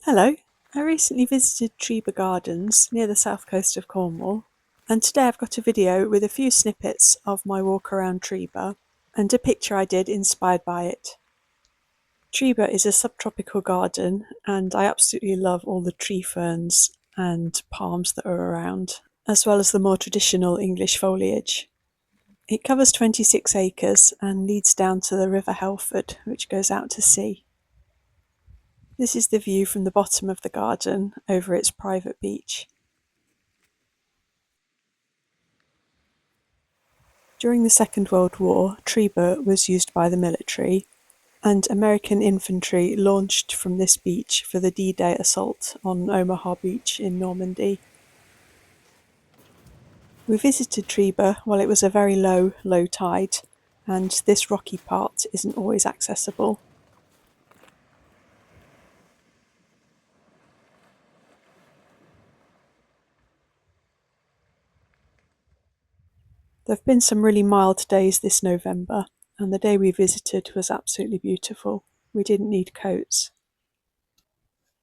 Hello, I recently visited Trebah Gardens near the south coast of Cornwall, and today I've got a video with a few snippets of my walk around Trebah and a picture I did inspired by it. Trebah is a subtropical garden and I absolutely love all the tree ferns and palms that are around, as well as the more traditional English foliage. It covers 26 acres and leads down to the River Helford, which goes out to sea. This is the view from the bottom of the garden over its private beach. During the Second World War, Trebah was used by the military, and American infantry launched from this beach for the D-Day assault on Omaha Beach in Normandy. We visited Trebah while it was a very low tide, and this rocky part isn't always accessible. There have been some really mild days this November, and the day we visited was absolutely beautiful. We didn't need coats.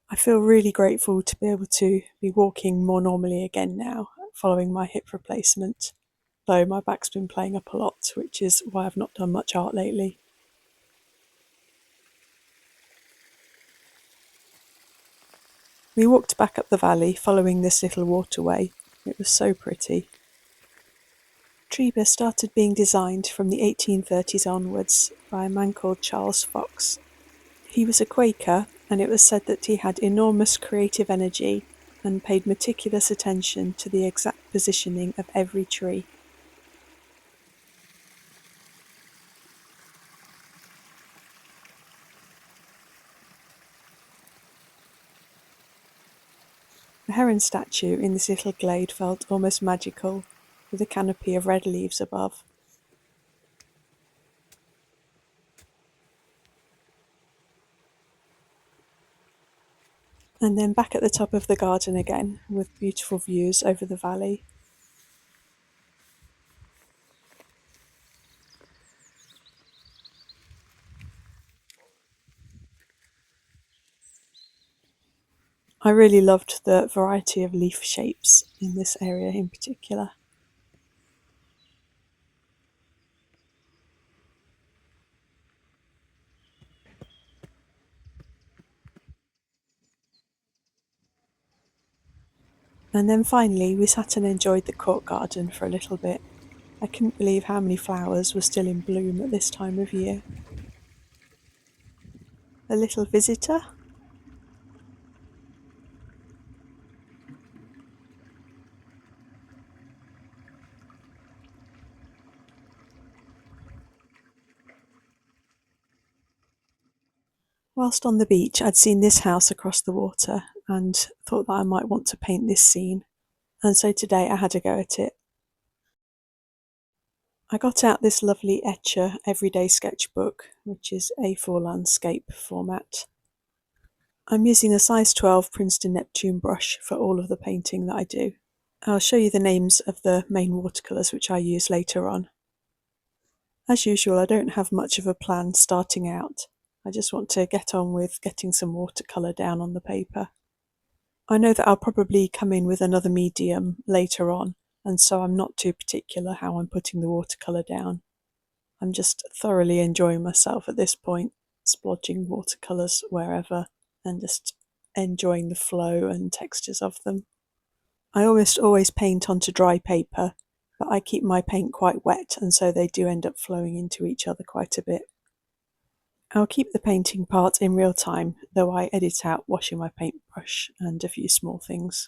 I feel really grateful to be able to be walking more normally again now, following my hip replacement, though my back's been playing up a lot, which is why I've not done much art lately. We walked back up the valley following this little waterway. It was so pretty. Trebah started being designed from the 1830s onwards by a man called Charles Fox. He was a Quaker, and it was said that he had enormous creative energy and paid meticulous attention to the exact positioning of every tree. The heron statue in this little glade felt almost magical, with a canopy of red leaves above. And then back at the top of the garden again, with beautiful views over the valley. I really loved the variety of leaf shapes in this area in particular. And then finally we sat and enjoyed the court garden for a little bit. I couldn't believe how many flowers were still in bloom at this time of year. A little visitor? Whilst on the beach, I'd seen this house across the water and thought that I might want to paint this scene, and so today I had a go at it. I got out this lovely Etchr everyday sketchbook, which is A4 landscape format. I'm using a size 12 Princeton Neptune brush for all of the painting that I do. I'll show you the names of the main watercolours which I use later on. As usual, I don't have much of a plan starting out. I just want to get on with getting some watercolour down on the paper. I know that I'll probably come in with another medium later on, and so I'm not too particular how I'm putting the watercolour down. I'm just thoroughly enjoying myself at this point, splodging watercolours wherever and just enjoying the flow and textures of them. I almost always paint onto dry paper, but I keep my paint quite wet and so they do end up flowing into each other quite a bit. I'll keep the painting part in real time, though I edit out washing my paintbrush and a few small things.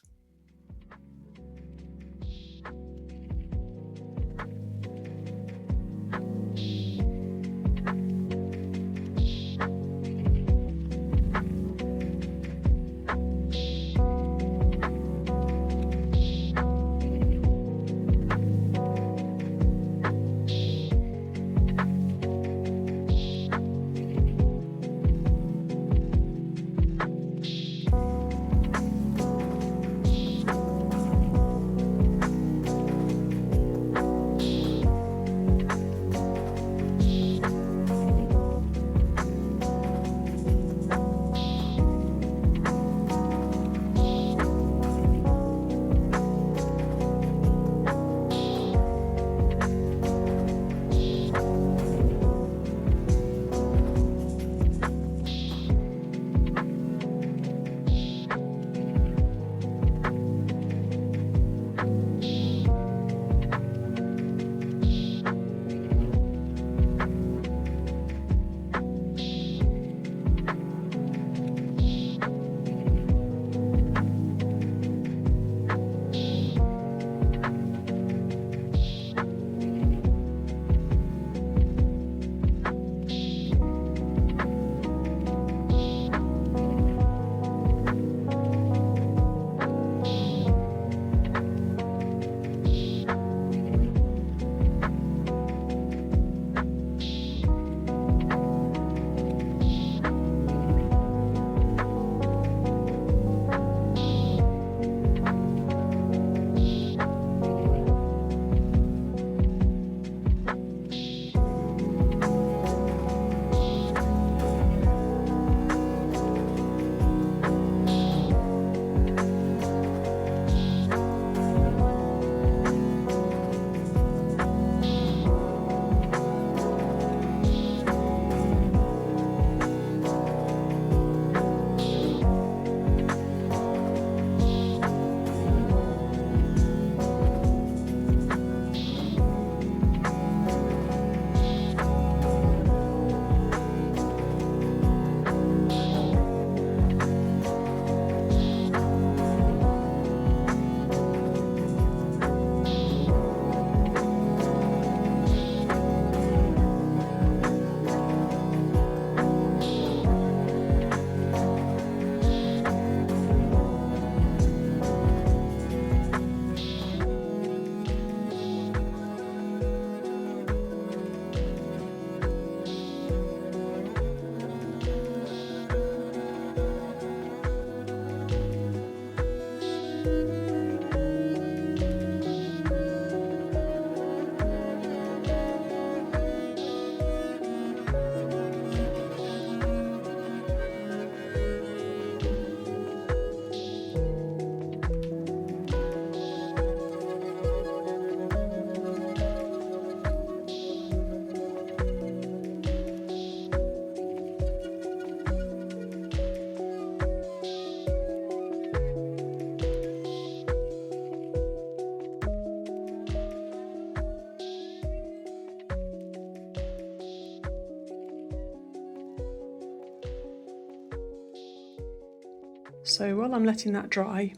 So while I'm letting that dry,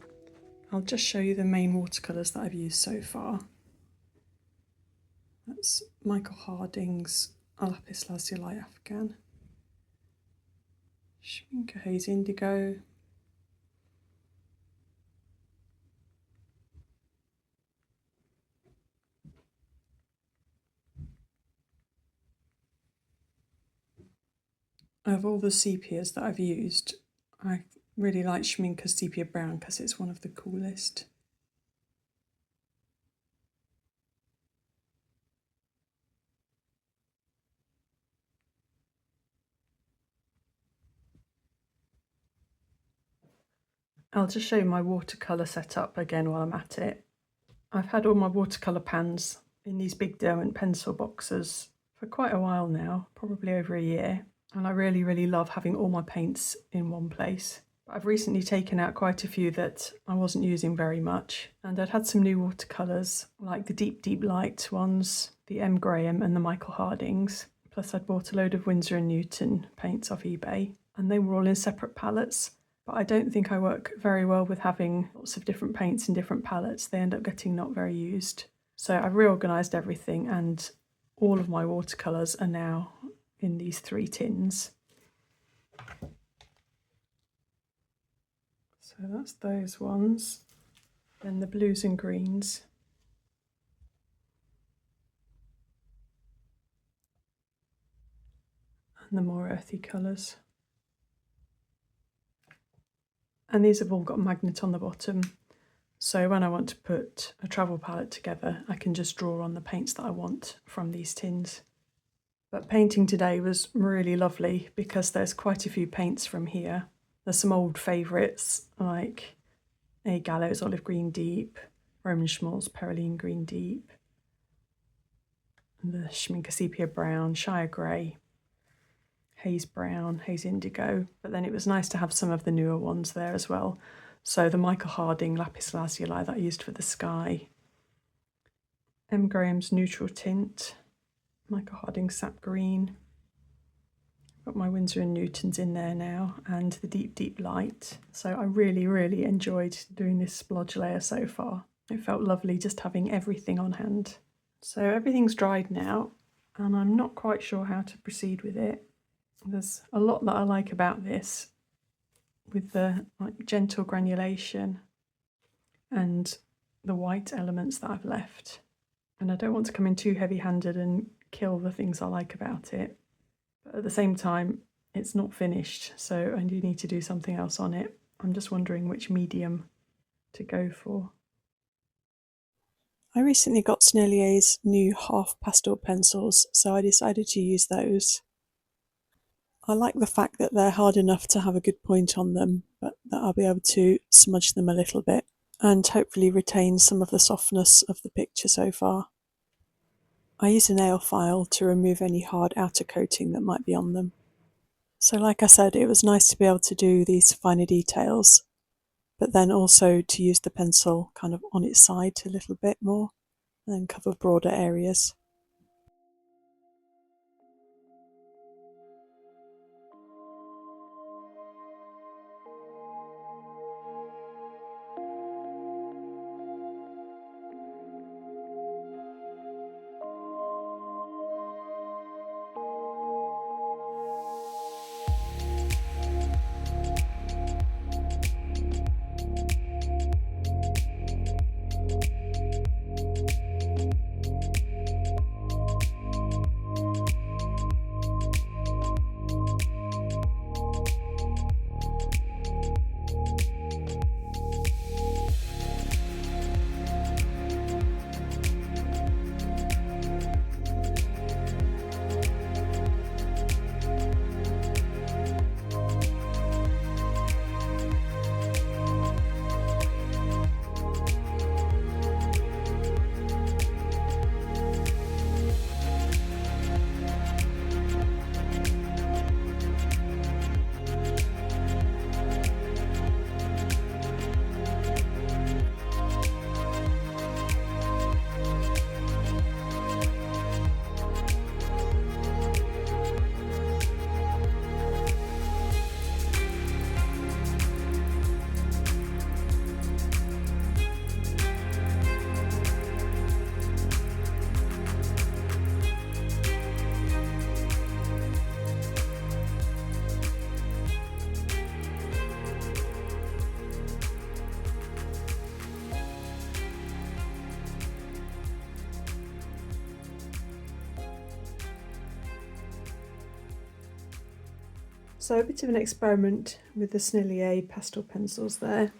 I'll just show you the main watercolours that I've used so far. That's Michael Harding's Lapis Lazuli Afghan, Schmincke Haze Indigo, of all the sepias that I've used, I really like Schmincke's Sepia Brown because it's one of the coolest. I'll just show you my watercolour setup again while I'm at it. I've had all my watercolour pans in these big Derwent pencil boxes for quite a while now, probably over a year, and I really love having all my paints in one place. But I've recently taken out quite a few that I wasn't using very much, and I'd had some new watercolours like the deep light ones, the M.Graham and the Michael Hardings, plus I'd bought a load of Winsor & Newton paints off eBay, and they were all in separate palettes. But I don't think I work very well with having lots of different paints in different palettes. They end up getting not very used. So I've reorganised everything, and all of my watercolours are now in these 3 tins. So that's those ones. Then the blues and greens. And the more earthy colours. And these have all got a magnet on the bottom, so when I want to put a travel palette together, I can just draw on the paints that I want from these tins. But painting today was really lovely because there's quite a few paints from here. There's some old favourites like A. Gallows Olive Green Deep, Roman Szmal's Peroline Green Deep, the Schmincke Sepia Brown, Shire Grey, Haze Brown, Haze Indigo, but then it was nice to have some of the newer ones there as well. So the Michael Harding Lapis Lazuli that I used for the sky, M.Graham's Neutral Tint, Michael Harding Sap Green, got my Winsor & Newtons in there now, and the deep light. So I really enjoyed doing this splodge layer so far. It felt lovely just having everything on hand. So everything's dried now, and I'm not quite sure how to proceed with it. There's a lot that I like about this, with the gentle granulation and the white elements that I've left. And I don't want to come in too heavy-handed and kill the things I like about it. But at the same time, it's not finished, so I do need to do something else on it. I'm just wondering which medium to go for. I recently got Sennelier's new half pastel pencils, so I decided to use those. I like the fact that they're hard enough to have a good point on them, but that I'll be able to smudge them a little bit and hopefully retain some of the softness of the picture so far. I use a nail file to remove any hard outer coating that might be on them. So like I said, it was nice to be able to do these finer details, but then also to use the pencil kind of on its side a little bit more and then cover broader areas. So a bit of an experiment with the Sennelier pastel pencils there.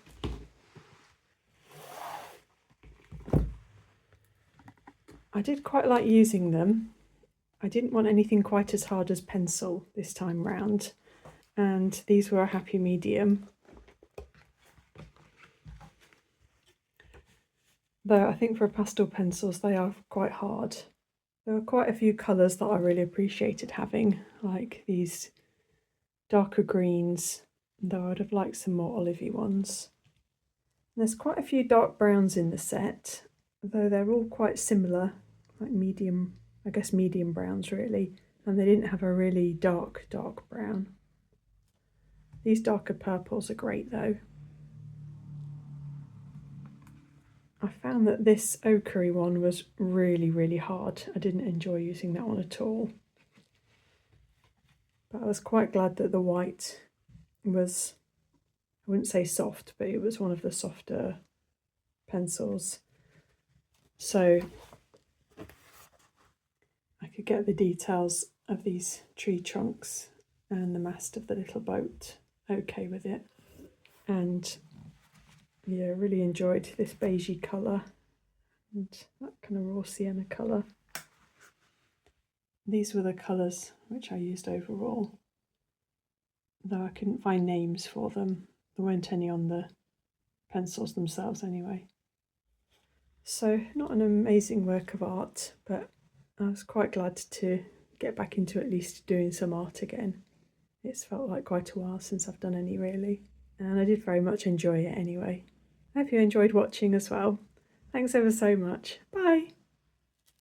I did quite like using them. I didn't want anything quite as hard as pencil this time round, and these were a happy medium. Though I think for pastel pencils they are quite hard. There were quite a few colours that I really appreciated having, like these darker greens, though I'd have liked some more olivey ones. And there's quite a few dark browns in the set, though they're all quite similar, like medium, I guess medium browns really, and they didn't have a really dark brown. These darker purples are great though. I found that this ochre one was really hard. I didn't enjoy using that one at all. But I was quite glad that the white was, I wouldn't say soft, but it was one of the softer pencils. So I could get the details of these tree trunks and the mast of the little boat okay with it. And yeah, really enjoyed this beigey colour and that kind of raw sienna colour. These were the colours which I used overall, though I couldn't find names for them. There weren't any on the pencils themselves anyway. So not an amazing work of art, but I was quite glad to get back into at least doing some art again. It's felt like quite a while since I've done any really, and I did very much enjoy it anyway. I hope you enjoyed watching as well. Thanks ever so much. Bye!